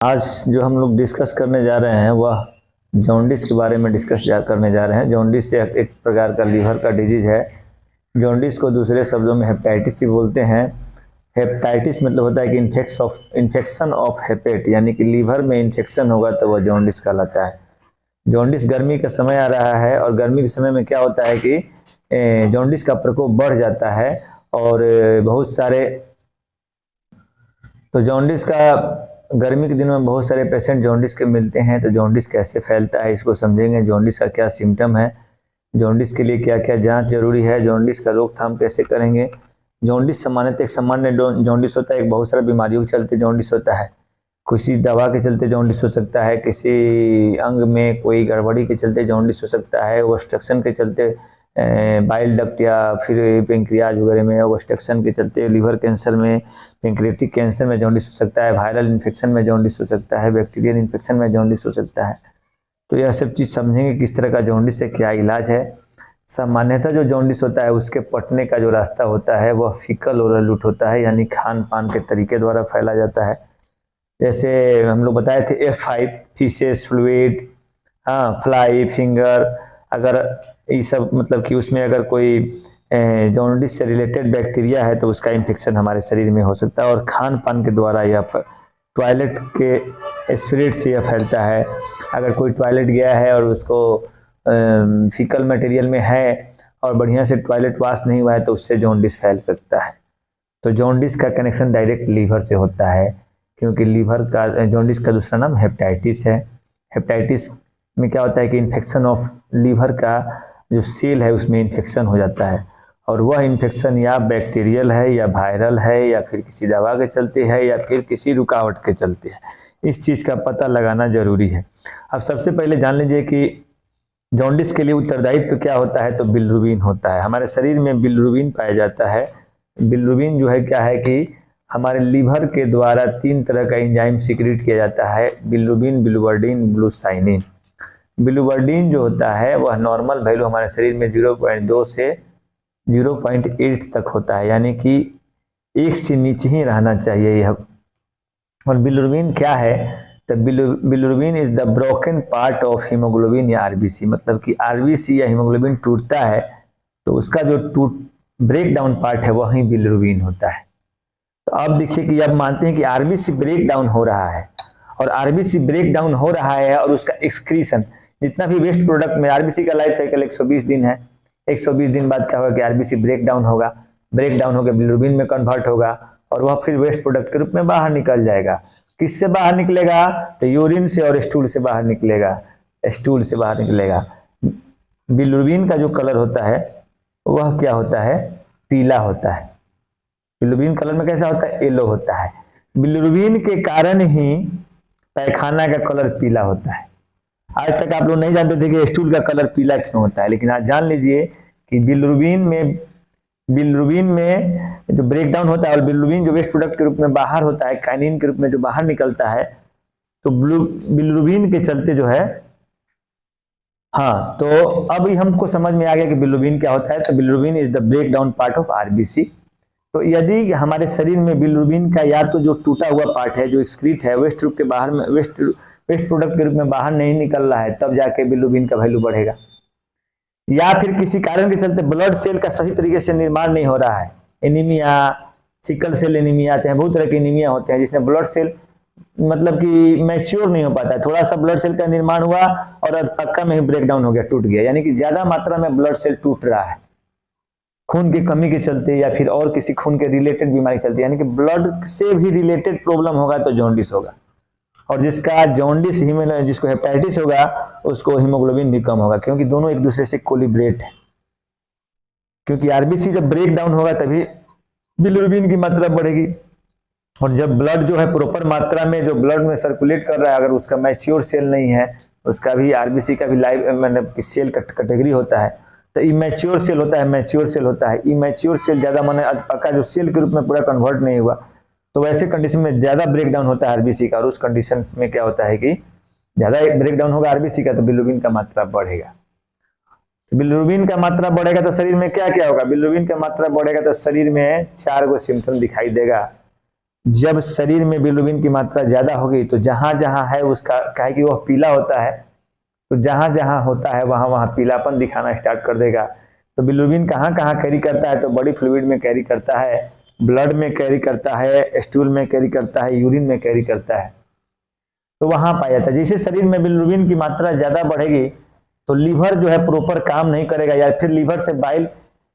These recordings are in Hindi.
आज जो हम लोग डिस्कस करने जा रहे हैं वह जॉन्डिस के बारे में करने जा रहे हैं। जॉन्डिस एक प्रकार का लीवर का डिजीज है। जॉन्डिस को दूसरे शब्दों में हेपेटाइटिस भी बोलते हैं। हेपेटाइटिस मतलब होता है कि इन्फेक्शन ऑफ हेपेट, यानी कि लीवर में इन्फेक्शन होगा तो वह जॉन्डिस कहलाता है। जॉन्डिस गर्मी का समय आ रहा है और गर्मी के समय में क्या होता है कि जॉन्डिस का प्रकोप बढ़ जाता है और बहुत सारे जॉन्डिस का गर्मी के दिनों में बहुत सारे पेशेंट जॉन्डिस के मिलते हैं। तो जॉन्डिस कैसे फैलता है इसको समझेंगे। जॉन्डिस का क्या सिम्टम है, जॉन्डिस के लिए क्या क्या जांच जरूरी है, जॉन्डिस का रोकथाम कैसे करेंगे। जॉन्डिस सामान्यतः एक सामान्य जॉन्डिस होता है, एक बहुत सारा बीमारियों के चलते जॉन्डिस होता है। किसी दवा के चलते जॉन्डिस हो सकता है, किसी अंग में कोई गड़बड़ी के चलते जॉन्डिस हो सकता है, ऑब्स्ट्रक्शन के चलते बाइल डक्ट या फिर पेंक्रियाज वगैरह में ऑब्स्ट्रक्शन के चलते, लिवर कैंसर में, पेंक्रियाटिक कैंसर में जॉन्डिस हो सकता है, वायरल इन्फेक्शन में जॉन्डिस हो सकता है, बैक्टीरियल इन्फेक्शन में जॉन्डिस हो सकता है। तो यह सब चीज़ समझेंगे किस तरह का जॉन्डिस है, क्या इलाज है। सामान्यतः जो जॉन्डिस होता है उसके पटने का जो रास्ता होता है वह फीकल ओरल रूट होता है, यानी खान पान के तरीके द्वारा फैला जाता है। जैसे हम लोग बताए थे F5 faeces, fluid, fly, finger, अगर ये सब मतलब कि उसमें अगर कोई जॉन्डिस से रिलेटेड बैक्टीरिया है तो उसका इन्फेक्शन हमारे शरीर में हो सकता है। और खान पान के द्वारा या टॉयलेट के स्पिरिट से यह फैलता है। अगर कोई टॉयलेट गया है और उसको फीकल मटेरियल में है और बढ़िया से टॉयलेट वॉश नहीं हुआ है तो उससे जॉन्डिस फैल सकता है। तो जॉन्डिस का कनेक्शन डायरेक्ट लीवर से होता है, क्योंकि लीवर का जॉन्डिस का दूसरा नाम हेपेटाइटिस है। हेपेटाइटिस में क्या होता है कि इन्फेक्शन ऑफ लीवर का जो सेल है उसमें इन्फेक्शन हो जाता है, और वह इन्फेक्शन या बैक्टीरियल है या वायरल है या फिर किसी दवा के चलते है या फिर किसी रुकावट के चलते है। इस चीज़ का पता लगाना जरूरी है। अब सबसे पहले जान लीजिए कि जॉन्डिस के लिए उत्तरदायित्व क्या होता है। तो बिलिरुबिन होता है। हमारे शरीर में बिलिरुबिन पाया जाता है। बिलिरुबिन जो है क्या है कि हमारे लीवर के द्वारा 3 तरह का एंजाइम सीक्रेट किया जाता है, बिलिरुबिन, बिलिवर्डिन, ब्लूसाइनिन। बिलिवर्डिन जो होता है वह नॉर्मल वैल्यू हमारे शरीर में 0.2 से 0.8 तक होता है, यानी कि 1 से नीचे ही रहना चाहिए यह। और बिलिरुबिन क्या है, तो bilirubin is the broken part of haemoglobin या आरबीसी। मतलब कि आरबीसी या हीमोग्लोबिन टूटता है तो उसका जो ब्रेक डाउन पार्ट है वही बिलिरुबिन होता है। तो अब देखिए कि अब मानते हैं कि आरबीसी ब्रेक डाउन हो रहा है, और आरबीसी ब्रेक डाउन हो रहा है और उसका एक्सक्रीशन, जितना भी वेस्ट प्रोडक्ट में, आरबीसी का लाइफ साइकिल 120 दिन है। 120 दिन बाद क्या होगा कि आरबीसी ब्रेक डाउन होगा, ब्रेक डाउन होकर बिलिरुबिन में कन्वर्ट होगा और वह फिर वेस्ट प्रोडक्ट के रूप में बाहर निकल जाएगा। किससे बाहर निकलेगा, तो यूरिन से और स्टूल से बाहर निकलेगा। स्टूल से बाहर निकलेगा। बिलिरुबिन का जो कलर होता है वह क्या होता है, पीला होता है। बिलिरुबिन कलर में कैसा होता है, येलो होता है। बिलिरुबिन के कारण ही पैखाना का कलर पीला होता है। आज तक आप लोग नहीं जानते थे कि स्टूल का कलर पीला क्यों होता है, लेकिन आज जान लीजिए कि बिलिरुबिन में जो ब्रेक डाउन होता है और बिलिरुबिन जो वेस्ट प्रोडक्ट के रूप में बाहर होता है, काइनिन के रूप में जो बाहर निकलता है, तो बिलिरुबिन के चलते जो है, तो अब हमको समझ में आ गया कि बिलिरुबिन क्या होता है। तो bilirubin is the break down part of RBC. तो यदि हमारे शरीर में बिलिरुबिन का या तो जो टूटा हुआ पार्ट है, जो एक्सक्रीट है, वेस्ट रूप के बाहर में, वेस्ट प्रोडक्ट के रूप में बाहर नहीं निकल रहा है, तब जाके बिलिरुबिन का वैल्यू बढ़ेगा। या फिर किसी कारण के चलते ब्लड सेल का सही तरीके से निर्माण नहीं हो रहा है, एनीमिया, सिकल सेल एनीमिया आते हैं, बहुत तरह के एनीमिया होते हैं जिसमें ब्लड सेल मतलब कि मैच्योर नहीं हो पाता है। थोड़ा सा ब्लड सेल का निर्माण हुआ और पक्का में ही ब्रेक डाउन हो गया, टूट गया, यानी कि ज्यादा मात्रा में ब्लड सेल टूट रहा है खून की कमी के चलते या फिर और किसी खून के रिलेटेड बीमारी चलती है, यानी कि ब्लड से भी रिलेटेड प्रॉब्लम होगा तो जॉन्डिस होगा। और जिसका जॉन्डिस जिसको हेपेटाइटिस होगा उसको हीमोग्लोबिन भी कम होगा, क्योंकि दोनों एक दूसरे से कोलिब्रेट है। क्योंकि आरबीसी जब ब्रेक डाउन होगा तभी बिलिरुबिन की मात्रा बढ़ेगी, और जब ब्लड जो है प्रॉपर मात्रा में जो ब्लड में सर्कुलेट कर रहा है, अगर उसका मैच्योर सेल नहीं है, उसका भी आरबीसी का भी लाइफ मतलब सेल कैटेगरी होता है, तो इमैच्योर सेल होता है, मैच्योर सेल होता है। इमैच्योर सेल ज्यादा माने पक्का जो सेल के रूप में पूरा कन्वर्ट नहीं हुआ, तो वैसे कंडीशन में ज्यादा ब्रेक डाउन होता है आरबीसी का, और उस कंडीशन में क्या होता है कि ज्यादा ब्रेक डाउन होगा आरबीसी का तो बिलिरुबिन का मात्रा बढ़ेगा। तो बिलिरुबिन का मात्रा बढ़ेगा तो शरीर में क्या क्या होगा, बिलिरुबिन का मात्रा बढ़ेगा तो शरीर में 4 गो सिम्टम दिखाई देगा। जब शरीर में बिलिरुबिन की मात्रा ज्यादा होगी तो जहां जहां है उसका कहे कि वह पीला होता है, तो जहां जहां होता है वहां वहां पीलापन दिखाना स्टार्ट कर देगा। तो बिलिरुबिन कहाँ कहाँ कैरी करता है, तो बॉडी फ्लूइड में कैरी करता है, ब्लड में कैरी करता है, स्टूल में कैरी करता है, यूरिन में कैरी करता है, तो वहां पाया जाता है। जैसे शरीर में बिलिरुबिन की मात्रा ज्यादा बढ़ेगी तो लीवर जो है प्रॉपर काम नहीं करेगा, या फिर लीवर से बाइल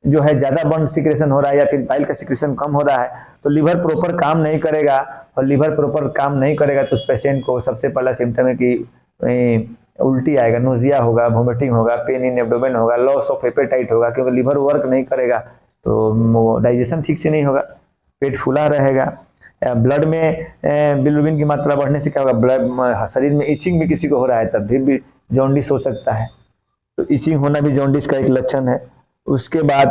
जो है ज्यादा बर्न सिक्रेशन हो रहा है या फिर बाइल का सिक्रेशन कम हो रहा है, तो लीवर प्रॉपर काम नहीं करेगा, और लीवर प्रॉपर काम नहीं करेगा तो उस पेशेंट को सबसे पहला सिम्टम है कि उल्टी आएगा, नोजिया होगा, वोमिटिंग होगा, पेन इन एब्डोमेन होगा, लॉस ऑफ एपेटाइट होगा, क्योंकि लीवर वर्क नहीं करेगा तो डाइजेशन ठीक से नहीं होगा, पेट फूला रहेगा। ब्लड में बिलिरुबिन की मात्रा बढ़ने से क्या होगा, ब्लड शरीर में इचिंग भी किसी को हो रहा है तब भी जॉन्डिस हो सकता है, तो इचिंग होना भी जॉन्डिस का एक लक्षण है। उसके बाद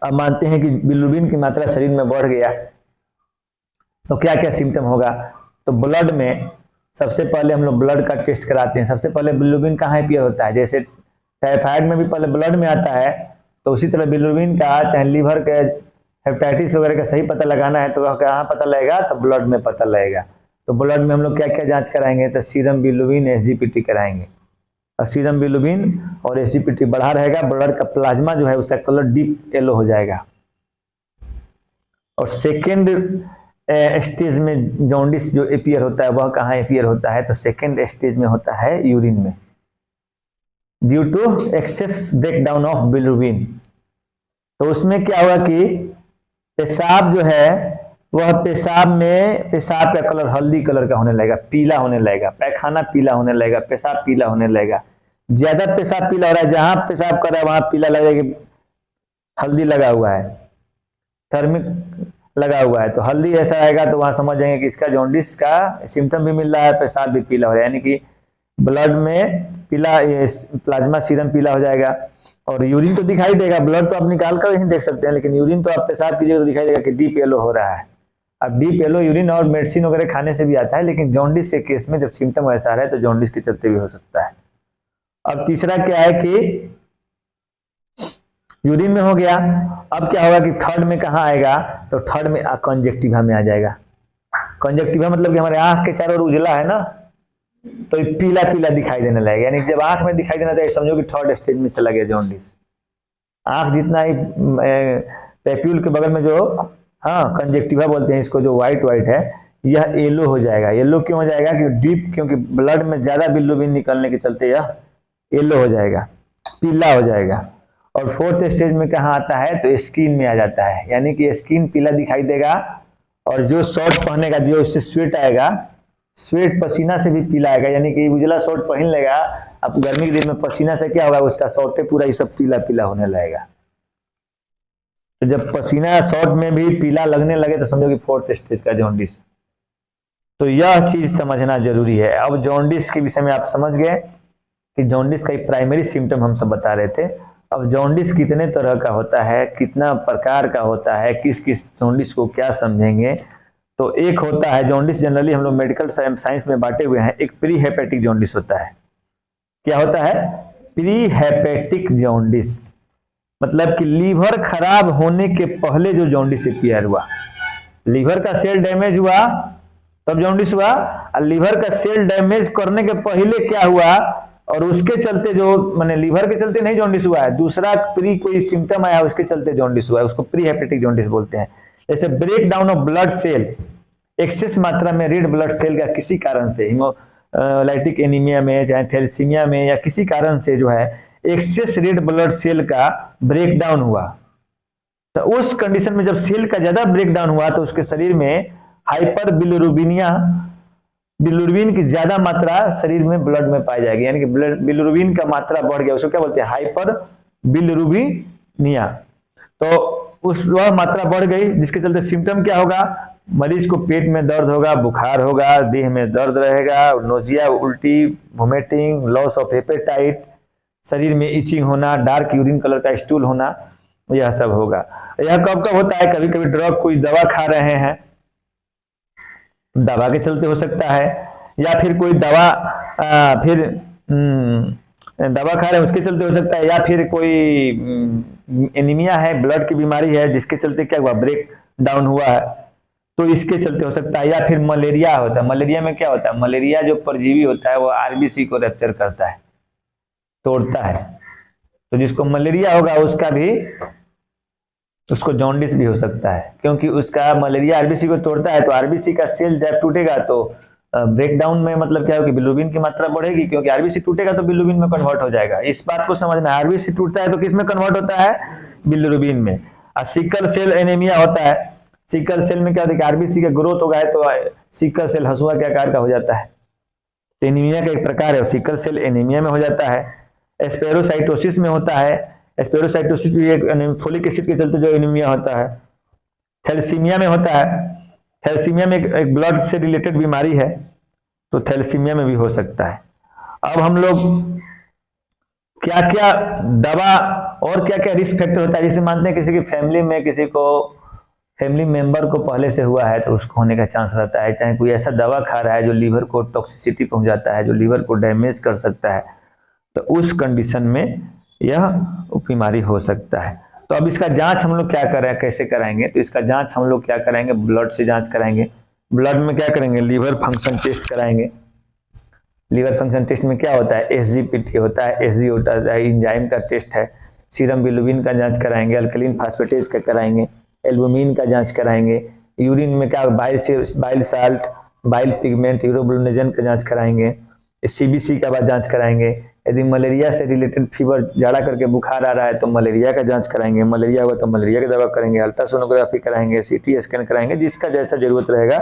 अब मानते हैं कि बिलिरुबिन की मात्रा शरीर में बढ़ गया तो क्या क्या सिम्टम होगा, तो ब्लड में सबसे पहले हम लोग ब्लड का टेस्ट कराते हैं। सबसे पहले बिलिरुबिन कहाँ अपीयर होता है, जैसे टाइफाइड में भी पहले ब्लड में आता है, तो उसी तरह बिलिरुबिन का चाहे लीवर के हेपेटाइटिस वगैरह का सही पता लगाना है तो वह कहाँ पता लगेगा, तो ब्लड में पता लगेगा। तो ब्लड में हम लोग क्या क्या जांच कराएंगे, तो सीरम बिलिरुबिन एसजीपीटी कराएंगे, और सीरम बिलिरुबिन और एसजीपीटी बढ़ा रहेगा, ब्लड का प्लाज्मा जो है उसका कलर डीप येलो हो जाएगा। और सेकेंड स्टेज में जॉन्डिस जो अपीयर होता है वह कहाँ अपीयर होता है, तो सेकेंड स्टेज में होता है यूरिन में, due to excess breakdown of bilirubin. तो उसमें क्या होगा कि पेशाब जो है वह पेशाब का कलर हल्दी कलर का होने लगेगा, पीला होने लगेगा, पैखाना पीला होने लगेगा, पेशाब पीला होने लगेगा। ज्यादा पेशाब पीला हो रहा है, जहां पेशाब कर रहा है वहां पीला लगेगा, हल्दी लगा हुआ है, टर्मिक लगा हुआ है, तो हल्दी ऐसा आएगा तो वहां समझ जाएंगे कि इसका जॉन्डिस का सिम्टम भी मिल रहा है, पेशाब भी पीला हो रहा है, यानी कि ब्लड में पीला प्लाज्मा सीरम पीला हो जाएगा। और यूरिन तो दिखाई देगा, ब्लड तो आप निकाल कर नहीं देख सकते हैं, लेकिन यूरिन तो आप पेशाब कीजिएगा तो दिखाई देगा कि डीप येलो हो रहा है। अब डीप येलो यूरिन और मेडिसिन वगैरह खाने से भी आता है, लेकिन जॉन्डिस के केस में जब सिम्टम ऐसा आ रहा है तो जॉन्डिस के चलते भी हो सकता है। अब तीसरा क्या है कि यूरिन में हो गया, अब क्या होगा कि थर्ड में कहाँ आएगा, तो थर्ड में कंजक्टिवा में आ जाएगा। कंजक्टिवा मतलब कि हमारे आंख के चारों ओर उजला है ना, तो पीला पीला दिखाई देने लगेगा, यानी जब आंख में दिखाई देना चाहिए समझो कि थर्ड स्टेज में चला गया जॉन्डिस। आंख जितना ही पैप्यूल के बगल में जो कंजक्टिवा बोलते हैं इसको, जो व्हाइट व्हाइट है, यह येलो हो जाएगा। येलो क्यों हो जाएगा, कि डीप, क्योंकि ब्लड में ज्यादा बिलिरुबिन निकलने के चलते यह येलो हो जाएगा, पीला हो जाएगा। और फोर्थ स्टेज में कहाँ आता है, तो स्किन में आ जाता है, यानी कि स्किन पीला दिखाई देगा, और जो शॉर्ट पहनेगा जो इससे स्वेट आएगा, स्वेट पसीना से भी पीला आएगा, यानी कि उजला शॉर्ट पहन लेगा, अब गर्मी के दिन में पसीना से क्या होगा, उसका शॉर्ट पूरा ये सब पीला पीला होने लगेगा। तो जब पसीना शॉर्ट में भी पीला लगने लगे तो समझो कि फोर्थ स्टेज का जॉन्डिस। तो यह चीज समझना जरूरी है। अब जॉन्डिस के विषय में आप समझ गए कि जॉन्डिस का एक प्राइमरी सिम्टम हम सब बता रहे थे। अब जॉन्डिस कितने तरह का होता है, कितना प्रकार का होता है, किस किस जॉन्डिस को क्या समझेंगे, तो एक होता है जॉन्डिस, जनरली हम लोग मेडिकल साइंस में बांटे हुए हैं, एक प्री हेपेटिक जॉन्डिस होता है। क्या होता है, प्री हेपेटिक जॉन्डिस, मतलब कि लीवर खराब होने के पहले जो जॉन्डिस अपीयर हुआ, लीवर का सेल डैमेज हुआ तब जॉन्डिस हुआ, और लीवर का सेल डैमेज करने के पहले क्या हुआ और उसके चलते जो माने लीवर के चलते नहीं जॉन्डिस हुआ है, दूसरा प्री कोई सिम्टम आया उसके चलते जॉन्डिस हुआ है, उसको प्री हेपेटिक जॉन्डिस बोलते हैं। जैसे break down of blood cell, excess मात्रा में रेड ब्लड सेल का किसी कारण से, हीमोलाइटिक एनीमिया में, चाहे थैलेसीमिया में, या किसी कारण से जो है एक्सेस रेड ब्लड सेल का ब्रेक डाउन हुआ, तो उस कंडीशन में जब सेल का ज्यादा ब्रेक डाउन हुआ तो उसके शरीर में हाइपर बिलिरुबिनिया, बिलिरुबिन की ज्यादा मात्रा शरीर में ब्लड में पाई जाएगी, यानी कि बिलिरुबिन का मात्रा बढ़ गया, उसको क्या बोलते हैं, हाइपर बिलिरुबिनिया। तो वह मात्रा बढ़ गई, जिसके चलते सिम्टम क्या होगा, मरीज को पेट में दर्द होगा, बुखार होगा, देह में दर्द रहेगा, नोजिया, उल्टी, वोमिटिंग, लॉस ऑफ एपेटाइट, शरीर में इचिंग होना, डार्क यूरिन कलर का स्टूल होना, यह सब होगा। यह कब कब होता है, कभी कभी ड्रग, कोई दवा खा रहे हैं, दवा के चलते हो सकता है, या फिर कोई दवा दवा खा रहे हैं उसके चलते हो सकता है, या फिर कोई एनीमिया है, ब्लड की बीमारी है, जिसके चलते क्या हुआ, ब्रेक डाउन हुआ है, तो इसके चलते हो सकता है। या फिर मलेरिया होता है। मलेरिया में क्या होता है, मलेरिया जो परजीवी होता है वो आरबीसी को रैप्चर करता है, तोड़ता है। तो जिसको मलेरिया होगा उसका भी, उसको जॉन्डिस भी हो सकता है, क्योंकि उसका मलेरिया आरबीसी को तोड़ता है। तो आरबीसी का सेल जब टूटेगा तो ब्रेकडाउन में मतलब क्या होगा, बिलिरुबिन की मात्रा बढ़ेगी, क्योंकि आरबीसी टूटेगा तो बिलिरुबिन में कन्वर्ट हो जाएगा। इस बात को समझना है, आरबीसी टूटता है तो किस में कन्वर्ट होता है, बिलिरुबिन में। और सिकल सेल एनीमिया होता है। सिकल सेल में क्या होता है, आरबीसी का ग्रोथ होगा है तो सिकल सेल हसुआ के आकार का हो जाता है। तो एनीमिया का एक प्रकार है, सिकल सेल एनीमिया में हो जाता है। एस्पेरोसाइटोसिस में होता है। एस्पेरोसाइटोसिस भी एक फोलिक एसिड के चलते जो एनीमिया होता है। थैलेसीमिया में होता है। थैलेसीमिया में एक ब्लड से रिलेटेड बीमारी है, तो थैलेसीमिया में भी हो सकता है। अब हम लोग क्या क्या दवा और क्या क्या रिस्क फैक्टर होता है, जैसे मानते हैं किसी की फैमिली में किसी को, फैमिली मेंबर को पहले से हुआ है तो उसको होने का चांस रहता है। चाहे कोई ऐसा दवा खा रहा है जो लीवर को टॉक्सिसिटी पहुंचाता है, जो लीवर को डैमेज कर सकता है, तो उस कंडीशन में यह बीमारी हो सकता है। तो अब इसका जांच हम लोग क्या करें, कैसे कराएंगे, तो इसका जांच हम लोग क्या कराएंगे, ब्लड से जांच कराएंगे। ब्लड में क्या करेंगे, लीवर फंक्शन टेस्ट कराएंगे। लीवर फंक्शन टेस्ट में क्या होता है, एसजीपीटी होता है, एसजी होता है, एंजाइम का टेस्ट है। सीरम बिलिरुबिन का जांच कराएंगे, अल्कलीन फास्फेटेज का कराएंगे, एल्बुमिन का जांच कराएंगे। यूरिन में क्या, बाइल साल्ट, बाइल पिगमेंट, यूरोब्लोनेजन का जांच कराएंगे। सीबीसी का बाद जांच कराएंगे। यदि मलेरिया से रिलेटेड फीवर, जाड़ा करके बुखार आ रहा है तो मलेरिया का जांच कराएंगे। मलेरिया होगा तो मलेरिया की दवा करेंगे, अल्ट्रासोनोग्राफी कराएंगे, सीटी स्कैन कराएंगे। जिसका जैसा जरूरत रहेगा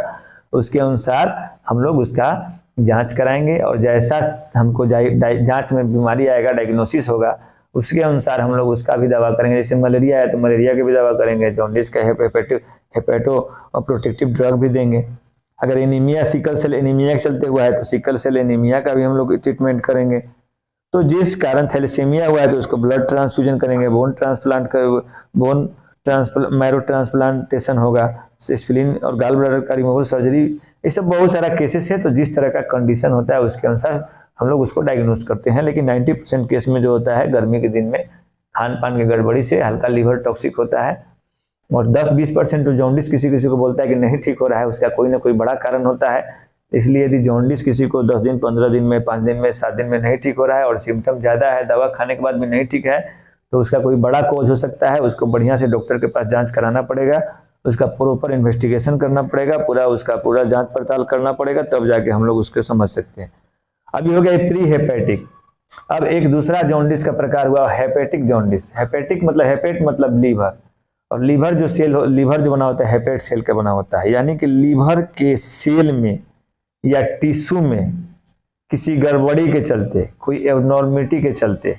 उसके अनुसार हम लोग उसका जांच कराएंगे, और जैसा हमको जांच में बीमारी आएगा, डायग्नोसिस होगा, उसके अनुसार हम लोग उसका भी दवा करेंगे। जैसे मलेरिया है तो मलेरिया की भी दवा करेंगे, जॉन्डिस का हेपेटो और प्रोटेक्टिव ड्रग भी देंगे। अगर एनीमिया, सिकल सेल एनीमिया के चलते हुआ है तो सिकल सेल एनीमिया का भी हम लोग ट्रीटमेंट करेंगे। तो जिस कारण थैलेसीमिया हुआ है तो उसको ब्लड ट्रांसफ्यूजन करेंगे, मैरो ट्रांसप्लांटेशन होगा, स्प्लीन और गाल ब्लैडर का रिमूवल, सर्जरी, ये सब बहुत सारा केसेस है। तो जिस तरह का कंडीशन होता है उसके अनुसार हम लोग उसको डायग्नोस करते हैं। लेकिन 90% केस में जो होता है गर्मी के दिन में खान पान की गड़बड़ी से हल्का लीवर टॉक्सिक होता है, और 10-20% जो जॉन्डिस किसी किसी को बोलता है कि नहीं ठीक हो रहा है, उसका कोई ना कोई बड़ा कारण होता है। इसलिए यदि जॉन्डिस किसी को 10 दिन, 15 दिन में, 5 दिन में, 7 दिन में नहीं ठीक हो रहा है और सिम्टम ज़्यादा है, दवा खाने के बाद भी नहीं ठीक है, तो उसका कोई बड़ा कॉज हो सकता है। उसको बढ़िया से डॉक्टर के पास जांच कराना पड़ेगा, उसका प्रॉपर इन्वेस्टिगेशन करना पड़ेगा, पूरा जांच पड़ताल करना पड़ेगा, तब जाके हम लोग उसको समझ सकते हैं। अभी हो गया प्री हेपेटिक। अब एक दूसरा जॉन्डिस का प्रकार हुआ हेपेटिक जॉन्डिस। हेपेटिक मतलब, हेपेट मतलब लीवर, और लीवर जो सेल, लीवर जो बना होता है हेपेट सेल का बना होता है। यानी कि लीवर के सेल में या टिश्यू में किसी गड़बड़ी के चलते, कोई एबनॉर्मिटी के चलते,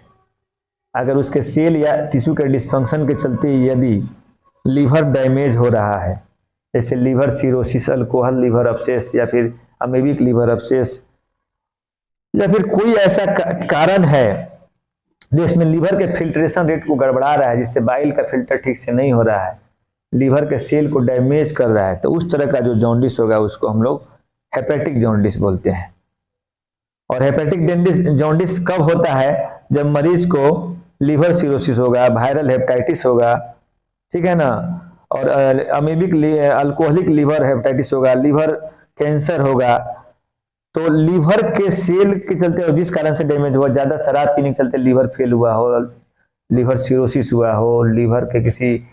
अगर उसके सेल या टिश्यू के डिस्फंक्शन के चलते यदि लीवर डैमेज हो रहा है, जैसे लीवर सिरोसिस, अल्कोहल लीवर अपसेस, या फिर अमेबिक लीवर अपसेस, या फिर कोई ऐसा कारण है जिसमें लीवर के फिल्ट्रेशन रेट को गड़बड़ा रहा है, जिससे बाइल का फिल्टर ठीक से नहीं हो रहा है, लीवर के सेल को डैमेज कर रहा है, तो उस तरह का जो जॉन्डिस होगा उसको हम लोग हेपेटिक जॉन्डिस बोलते हैं। और हेपेटिक जॉन्डिस कब होता है, जब मरीज को लीवर सिरोसिस होगा, वायरल हेपेटाइटिस होगा, ठीक है ना, और अमीबिक अल्कोहलिक लीवर हेपेटाइटिस होगा, लीवर कैंसर होगा। तो लीवर के सेल के चलते, और जिस कारण से डैमेज हुआ, ज्यादा शराब पीने के चलते लीवर फेल हुआ हो, लीवर सिरोसिस हुआ हो, लीवर के किसी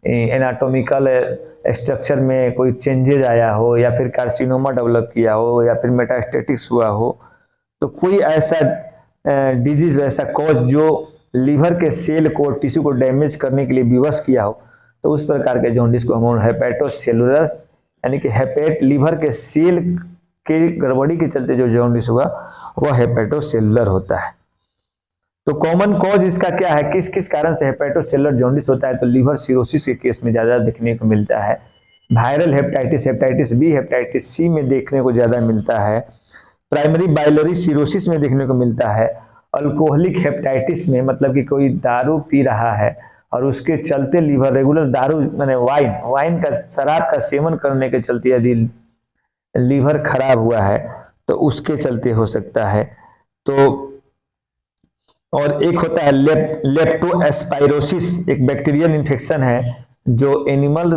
एनाटॉमिकल स्ट्रक्चर में कोई चेंजेज आया हो, या फिर कार्सिनोमा डेवलप किया हो, या फिर मेटास्टेटिक्स हुआ हो, तो कोई ऐसा डिजीज, ऐसा कॉज जो लीवर के सेल को, टिश्यू को डैमेज करने के लिए विवश किया हो, तो उस प्रकार के जॉन्डिस को हम हेपेटोसेलुलर, यानी कि हेपेट, लीवर के सेल के गड़बड़ी के चलते जो जॉन्डिस हुआ वह हेपेटोसेलुलर होता है। तो कॉमन कॉज इसका क्या है, किस किस कारण से हेपेटोसेलुलर जॉन्डिस होता है, तो लीवर सिरोसिस के केस में ज्यादा देखने को मिलता है। Viral hepatitis, hepatitis B, hepatitis C में देखने को ज्यादा मिलता है। प्राइमरी बाइलरी सिरोसिस में देखने को मिलता है। अल्कोहलिक हेपेटाइटिस में, मतलब कि कोई दारू पी रहा है और उसके चलते लीवर, रेगुलर दारू माने वाइन का, शराब का सेवन करने के चलते यदि लीवर खराब हुआ है तो उसके चलते हो सकता है। तो और एक होता है लेप्टोस्पाइरोसिस, एक बैक्टीरियल इन्फेक्शन है जो एनिमल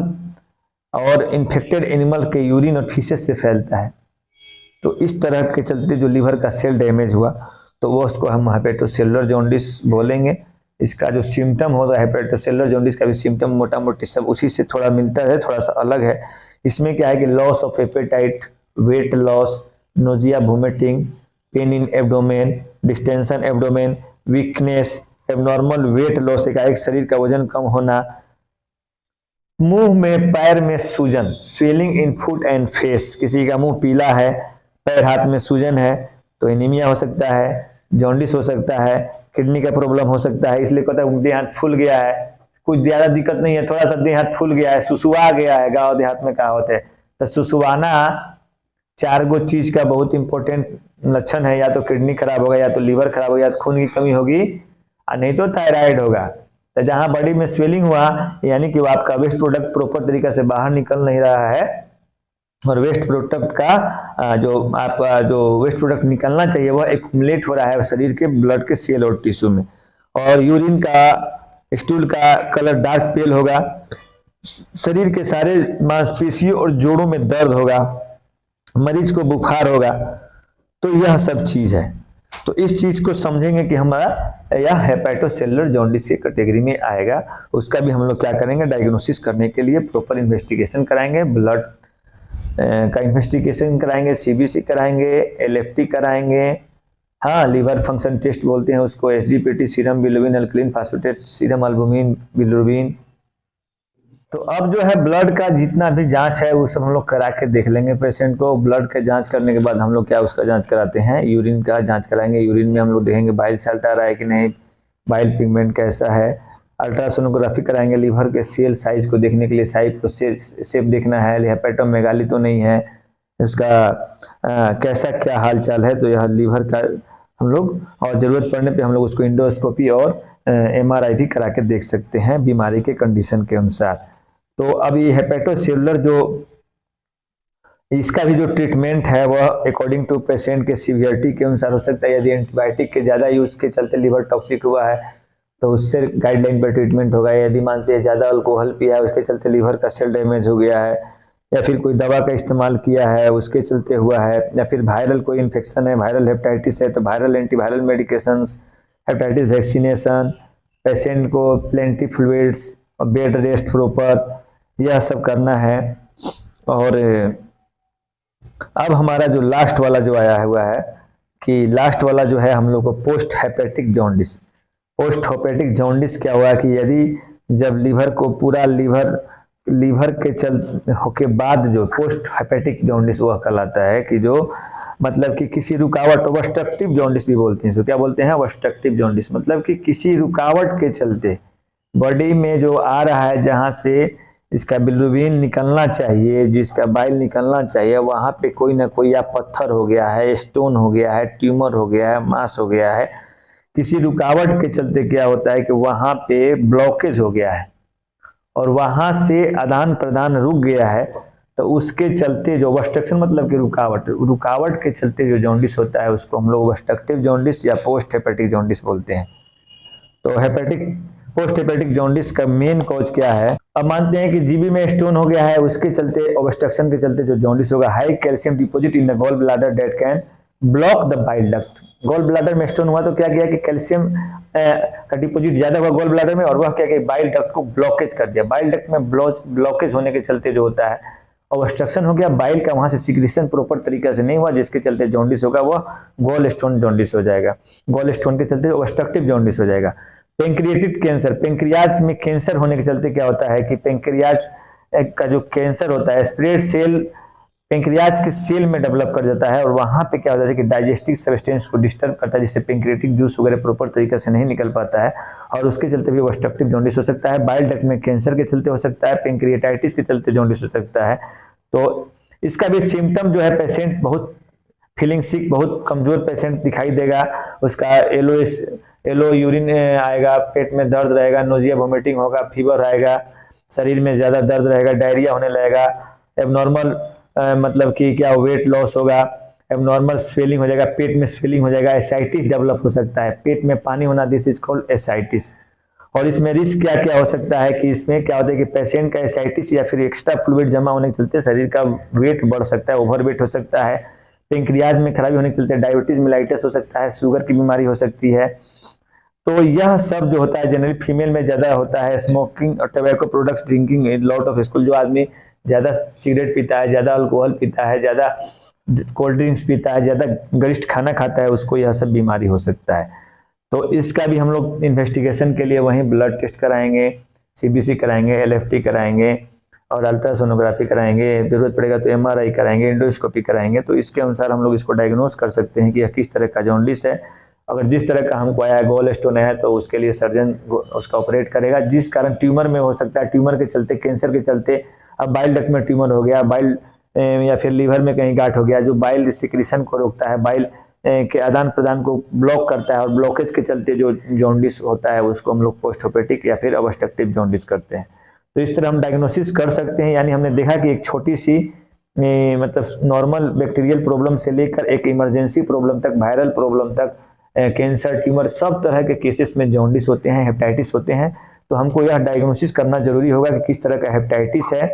और इन्फेक्टेड एनिमल के यूरिन और फीसेस से फैलता है। तो इस तरह के चलते जो लीवर का सेल डैमेज हुआ तो वो उसको हम हेपेटोसेलुलर जॉन्डिस बोलेंगे। इसका जो सिम्टम होगा हेपेटोसेलुलर जॉन्डिस का भी सिम्टम मोटा मोटी सब उसी से थोड़ा मिलता है, थोड़ा सा अलग है। इसमें क्या है कि loss of appetite, weight loss, nausea, vomiting, pain in abdomen, distension abdomen, weakness, abnormal weight loss, एकाएक शरीर का वजन कम होना, मुंह में पैर में सूजन, swelling in foot and face, किसी का मुंह पीला है, पैर हाथ में सूजन है तो एनीमिया हो सकता है, जॉन्डिस हो सकता है, किडनी का प्रॉब्लम हो सकता है। इसलिए कहता है देह हाथ फूल गया है, कुछ ज्यादा दिक्कत नहीं है, थोड़ा सा देह हाथ फूल गया है, सुसुआ गया है, गाँव देहात में कहा होता है। तो सुसुआना 4 गो चीज का बहुत इंपॉर्टेंट लक्षण है, या तो किडनी खराब होगा, या तो लीवर खराब होगा, या तो खून की कमी होगी, और नहीं तो थायराइड होगा। तो जहां बॉडी में स्वेलिंग हुआ यानी कि आपका वेस्ट प्रोडक्ट प्रॉपर तरीका से बाहर निकल नहीं रहा है, और वेस्ट प्रोडक्ट का जो आपका जो वेस्ट प्रोडक्ट निकलना चाहिए वह एक्युमुलेट हो रहा है शरीर के ब्लड के सेल और टिश्यू में, और यूरिन का, स्टूल का कलर डार्क पेल होगा, शरीर के सारे मांसपेशियों और जोड़ों में दर्द होगा, मरीज को बुखार होगा। तो यह सब चीज है। तो इस चीज को समझेंगे कि हमारा यह हेपेटोसेलुलर जॉन्डिस की कैटेगरी में आएगा। उसका भी हम लोग क्या करेंगे, डायग्नोसिस करने के लिए प्रॉपर इन्वेस्टिगेशन कराएंगे, ब्लड का इन्वेस्टिगेशन कराएंगे, सीबीसी कराएंगे, एलएफटी कराएंगे, हाँ लीवर फंक्शन टेस्ट बोलते हैं उसको, SGPT, serum bilirubin, alkaline phosphatase, serum albumin, bilirubin. तो अब जो है ब्लड का जितना भी जांच है वो सब हम लोग करा के देख लेंगे पेशेंट को। ब्लड का जांच करने के बाद हम लोग क्या उसका जांच कराते हैं, यूरिन का जांच कराएंगे। यूरिन में हम लोग देखेंगे बाइल साल्ट आ रहा है कि नहीं, बाइल पिगमेंट कैसा है। अल्ट्रासोनोग्राफी कराएंगे लीवर के सेल साइज को देखने के लिए, साइज को शेप देखना है, हेपेटोमेगाली तो नहीं है, उसका कैसा क्या हाल चाल है। तो यह लीवर का हम लोग, और जरूरत पड़ने पे हम लोग उसको इंडोस्कोपी और एमआरआई भी करा के देख सकते हैं बीमारी के कंडीशन के अनुसार। तो अब ये हेपेटोसेलुलर जो इसका भी जो ट्रीटमेंट है वह अकॉर्डिंग टू पेशेंट के सीवियरिटी के अनुसार हो सकता है। यदि एंटीबायोटिक के ज़्यादा यूज के चलते लीवर टॉक्सिक हुआ है तो उससे गाइडलाइन पर ट्रीटमेंट होगा। यदि मानते हैं ज़्यादा अल्कोहल पिया है उसके चलते लीवर का सेल डैमेज हो गया है, या फिर कोई दवा का इस्तेमाल किया है उसके चलते हुआ है, या फिर वायरल कोई इन्फेक्शन है, वायरल हेपेटाइटिस है तो viral antiviral medications, hepatitis vaccination, patient को प्लेंटी फ्लूइड्स और बेड रेस्ट प्रॉपर, यह सब करना है। और अब हमारा जो लास्ट वाला जो आया हुआ है कि लास्ट वाला जो है हम लोग को post hepatic jaundice. Post hepatic jaundice क्या हुआ कि यदि जब लीवर को पूरा लीवर के के बाद जो पोस्ट हेपेटिक जॉन्डिस वह कहलाता है कि जो मतलब कि किसी रुकावट, ऑब्स्ट्रक्टिव जॉन्डिस भी बोलते हैं इसको, क्या बोलते हैं ऑब्स्ट्रक्टिव जॉन्डिस, मतलब कि किसी रुकावट के चलते बॉडी में जो आ रहा है जहां से इसका बिलिरुबिन निकलना चाहिए, जिसका बाइल निकलना चाहिए, वहां पे कोई ना कोई या पत्थर हो गया है, स्टोन हो गया है, ट्यूमर हो गया है, मास हो गया है, किसी रुकावट के चलते क्या होता है कि वहां पे ब्लॉकेज हो गया है और वहां से आदान प्रदान रुक गया है। तो उसके चलते जो ऑब्स्ट्रक्शन मतलब कि रुकावट के चलते जो जॉन्डिस होता है उसको हम लोग ऑब्स्ट्रक्टिव जॉन्डिस या पोस्ट हेपेटिक जॉन्डिस बोलते हैं। तो पोस्ट हेपेटिक जॉन्डिस का मेन कॉज क्या है, अब मानते हैं कि जीबी में स्टोन हो गया है, उसके चलते ऑब्स्ट्रक्शन के चलते जो जॉन्डिस होगा, high calcium deposit in the gall bladder that can block the bile duct. Gall bladder में स्टोन हुआ तो क्या किया कि कैल्शियम का डिपॉजिट ज्यादा हुआ गॉल ब्लैडर में, और वह क्या कि बाइल डक्ट को ब्लॉकेज कर दिया। बाइल डक्ट में ब्लॉकेज होने के चलते जो होता है ऑब्स्ट्रक्शन हो गया, बाइल का वहां से सिक्रीशन प्रॉपर तरीके से नहीं हुआ, जिसके चलते जॉन्डिस होगा वह गॉल स्टोन जॉन्डिस हो जाएगा। गॉल स्टोन के चलते ऑब्स्ट्रक्टिव जॉन्डिस हो जाएगा। पेंक्रिएटिक कैंसर, पेंक्रियाज में कैंसर होने के चलते क्या होता है कि पेंक्रियाज का जो कैंसर होता है स्प्रेड सेल पेंक्रियाज के सेल में डेवलप कर जाता है, और वहां पे क्या होता है कि डाइजेस्टिव सब्सटेंस को डिस्टर्ब करता है, जिससे पेंक्रिएटिक जूस वगैरह प्रॉपर तरीके से नहीं निकल पाता है, और उसके चलते भी ऑब्स्ट्रक्टिव जॉन्डिस हो सकता है। बाइल डक्ट में कैंसर के चलते हो सकता है, पेंक्रिएटाइटिस के चलते जॉन्डिस हो सकता है। तो इसका भी सिम्टम जो है पेशेंट बहुत फीलिंग सिक, बहुत कमजोर पेशेंट दिखाई देगा, उसका येलो यूरिन आएगा, पेट में दर्द रहेगा, नोजिया वोमिटिंग होगा, फीवर आएगा, शरीर में ज्यादा दर्द रहेगा, डायरिया होने लगेगा, एबनॉर्मल मतलब कि क्या वेट लॉस होगा, एबनॉर्मल स्वेलिंग हो जाएगा, पेट में स्वेलिंग हो जाएगा, एसाइटिस डेवलप हो सकता है, पेट में पानी होना, दिस इज कॉल्ड एसाइटिस। और इसमें रिस्क क्या क्या हो सकता है कि इसमें क्या होता है कि पेशेंट का एसाइटिस या फिर एक्स्ट्रा फ्लूइड जमा होने के चलते शरीर का वेट बढ़ सकता है, ओवर वेट हो सकता है, पेंक्रियाज में खराबी होने के चलते डायबिटीज मेलाइटिस हो सकता है, शुगर की बीमारी हो सकती है। तो यह सब जो होता है जनरली फीमेल में ज़्यादा होता है। स्मोकिंग और tobacco products, drinking lot of school, जो आदमी ज़्यादा सिगरेट पीता है, ज़्यादा अल्कोहल पीता है, ज़्यादा कोल्ड ड्रिंक्स पीता है, ज़्यादा गरिष्ठ खाना खाता है, उसको यह सब बीमारी हो सकता है। तो इसका भी हम लोग इन्वेस्टिगेशन के लिए वहीं ब्लड टेस्ट कराएंगे, सीबीसी कराएंगे, एलएफटी कराएंगे और अल्ट्रासोनोग्राफी कराएंगे, जरूरत पड़ेगा तो एमआरआई कराएंगे, एंडोस्कोपी कराएंगे। तो इसके अनुसार हम लोग इसको डायग्नोस कर सकते हैं कि यह किस तरह का जॉन्डिस है। अगर जिस तरह का हमको आया गोल स्टोन है तो उसके लिए सर्जन उसका ऑपरेट करेगा। जिस कारण ट्यूमर में हो सकता है, ट्यूमर के चलते, कैंसर के चलते, अब बाइल डक्ट में ट्यूमर हो गया, बाइल या फिर लीवर में कहीं गांठ हो गया जो बाइल सिक्रीशन को रोकता है, बाइल के आदान प्रदान को ब्लॉक करता है, और ब्लॉकेज के चलते जो जॉन्डिस होता है उसको हम लोग पोस्टऑपरेटिव या फिर ऑब्स्ट्रक्टिव जॉन्डिस करते हैं। तो इस तरह हम डायग्नोसिस कर सकते हैं। यानी हमने देखा कि एक छोटी सी मतलब नॉर्मल बैक्टीरियल प्रॉब्लम से लेकर एक इमरजेंसी प्रॉब्लम तक, वायरल प्रॉब्लम तक, कैंसर, ट्यूमर, सब तरह के केसेस में जॉन्डिस होते हैं, हेपेटाइटिस होते हैं। तो हमको यह डायग्नोसिस करना जरूरी होगा कि किस तरह का हेपेटाइटिस है,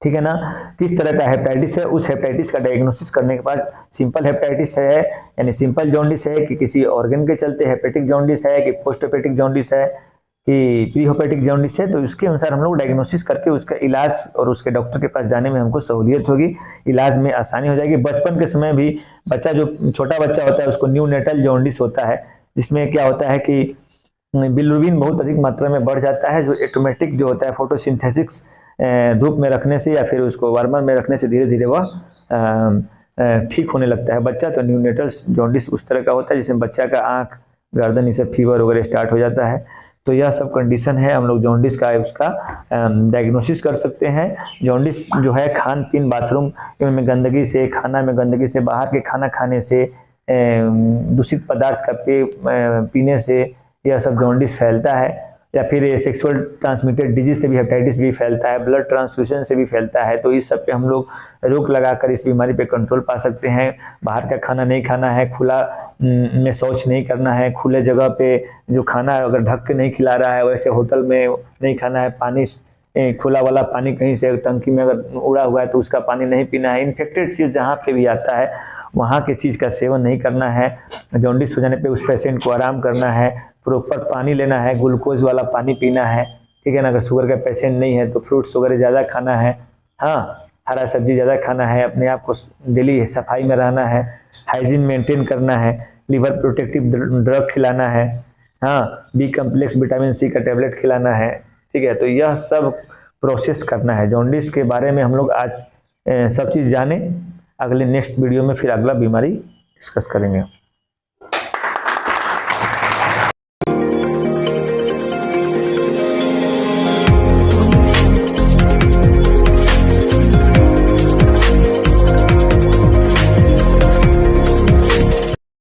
ठीक है ना, किस तरह का हेपेटाइटिस है। उस हेपेटाइटिस का डायग्नोसिस करने के बाद सिंपल हेपेटाइटिस है यानी सिंपल जॉन्डिस है, कि किसी ऑर्गन के चलते हेपेटिक जॉन्डिस है, कि पोस्टहेपेटिक जॉन्डिस है, कि प्रीहेपेटिक जॉन्डिस है। तो इसके अनुसार हम लोग डायग्नोसिस करके उसका इलाज और उसके डॉक्टर के पास जाने में हमको सहूलियत होगी, इलाज में आसानी हो जाएगी। बचपन के समय भी बच्चा, जो छोटा बच्चा होता है, उसको न्यूनेटल जॉन्डिस होता है, जिसमें क्या होता है कि बिलिरुबिन बहुत अधिक मात्रा में बढ़ जाता है, जो ऑटोमेटिक जो होता है फोटोसिंथेसिस धूप में रखने से या फिर उसको वार्मर में रखने से धीरे धीरे वह ठीक होने लगता है बच्चा। तो न्यूनेटल जॉन्डिस उस तरह का होता है जिसमें बच्चा का आंख, गर्दन, इसे फीवर वगैरह स्टार्ट हो जाता है। तो यह सब कंडीशन है, हम लोग जॉन्डिस का उसका डायग्नोसिस कर सकते हैं। जॉन्डिस जो है खान पीन, बाथरूम में गंदगी से, खाना में गंदगी से, बाहर के खाना खाने से, दूषित पदार्थ का पीने से यह सब जॉन्डिस फैलता है। या फिर सेक्सुअल ट्रांसमिटेड डिजीज से भी हेपेटाइटिस भी फैलता है, ब्लड ट्रांसफ्यूजन से भी फैलता है। तो इस सब पे हम लोग रोक लगाकर इस बीमारी पे कंट्रोल पा सकते हैं। बाहर का खाना नहीं खाना है, खुला में शौच नहीं करना है, खुले जगह पे जो खाना है अगर ढक के नहीं खिला रहा है वैसे होटल में नहीं खाना है, पानी खुला वाला पानी कहीं से टंकी में अगर उड़ा हुआ है तो उसका पानी नहीं पीना है। इन्फेक्टेड चीज़ जहाँ पे भी आता है वहाँ के चीज़ का सेवन नहीं करना है। जॉन्डिस हो जाने पे उस पेशेंट को आराम करना है, प्रॉपर पानी लेना है, ग्लूकोज वाला पानी पीना है, ठीक है ना। अगर शुगर का पेशेंट नहीं है तो फ्रूट्स वगैरह ज़्यादा खाना है, हाँ, हरा सब्जी ज़्यादा खाना है, अपने आप को डेली सफाई में रहना है, हाइजीन मेंटेन करना है, लिवर प्रोटेक्टिव ड्रग खिलाना है, हाँ, बी कम्प्लेक्स विटामिन सी का टेबलेट खिलाना है, ठीक है। तो यह सब प्रोसेस करना है। जॉन्डिस के बारे में हम लोग आज सब चीज़ जाने, अगले नेक्स्ट वीडियो में फिर अगला बीमारी डिस्कस करेंगे।